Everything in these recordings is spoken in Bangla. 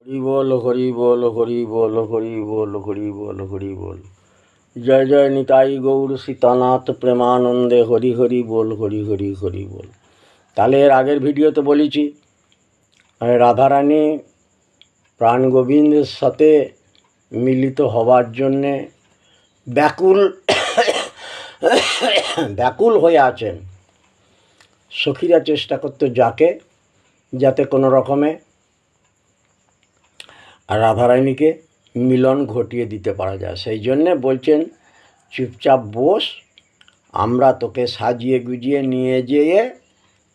হরি বল হরি বল হরি বল হরি বল হরি বল হরি বল। জয় জয় নিতাই গৌর সীতানাথ প্রেমানন্দে হরি হরি বল হরি হরি হরি বল। তাহলে এর আগের ভিডিওতে বলেছি রাধারানী প্রাণ গোবিন্দের সাথে মিলিত হওয়ার জন্যে ব্যাকুল হয়ে আছেন। সখীরা চেষ্টা করতো যাতে কোনো রকমে রাধারানীকে মিলন ঘটিয়ে দিতে পারা যায়। সেই জন্যে বলছেন চুপচাপ বস, আমরা তোকে সাজিয়ে গুজিয়ে নিয়ে যেয়ে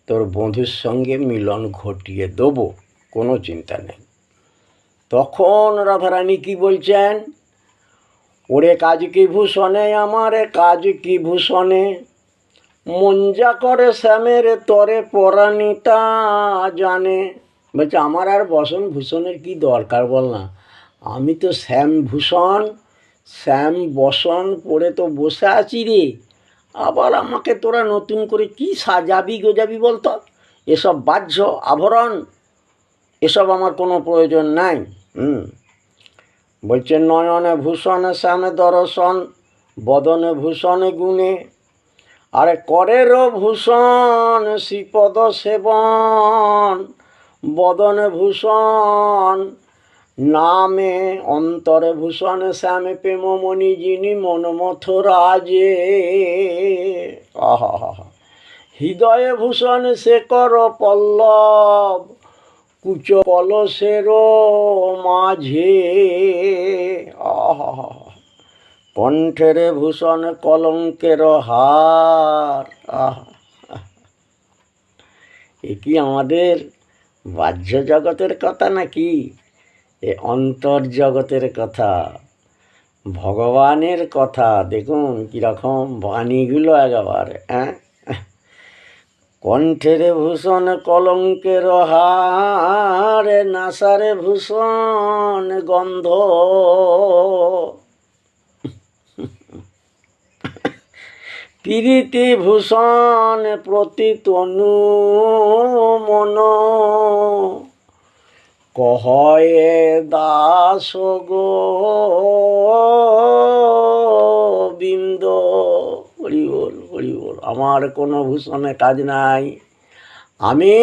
তোর বন্ধুর সঙ্গে মিলন ঘটিয়ে দেবো, কোনো চিন্তা নেই। তখন রাধারানী কি বলছেন, ওরে কাজ কি ভূষণে আমার কাজ কি ভূষণে, মঞ্জা করে শ্যামের তরে পরাণীটা জানে। বলছে আমার আর বসন ভূষণের কি দরকার বল না, আমি তো শ্যাম বসন পরে তো বসে আছি রে, আবার আমাকে তোরা নতুন করে কি সাজাবি গোজাবি বলতো, এসব বাহ্য আভরণ এসব আমার কোনো প্রয়োজন নাই। বলছে নয়নে ভূষণে শ্যামে দর্শন, বদনে ভূষণে গুণে, আরে করেরও ভূষণ শ্রীপদ সেবন, বদনে ভূষণ নামে, অন্তরে ভূষণে শ্যামে প্রেমমণি যিনি মনমথ রাজে। আহা, হৃদয়ে ভূষণ শেখর পল্লব, কুচ কলসের মাঝে। আহা, কণ্ঠের ভূষণ কলঙ্কের হার। আহা, এ কি আমাদের বাহ্য জগতের কথা নাকি, এ অন্তর্জগতের কথা, ভগবানের কথা। দেখুন কীরকম বাণীগুলো একেবারে। কণ্ঠের ভূষণ কলঙ্কের হার, নাসারে ভূষণ গন্ধ, প্রীতি ভূষণ প্রতি তনু মন, কহয়ে দাস গোবিন্দ। হরি বল হরি বল। আমার কোনো ভূষণে কাজ নাই, আমি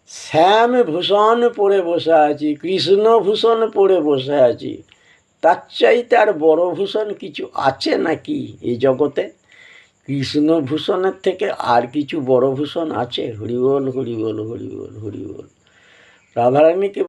শ্যাম ভূষণ পরে বসে আছি, কৃষ্ণ ভূষণ পরে বসে আছি। তার চাইতে আর বড় ভূষণ কিছু আছে নাকি এই জগতে? কৃষ্ণ ভূষণের থেকে আর কিছু বড় ভূষণ আছে? হরি বল হরি বল হরি বল হরি বল। রাধারানীকে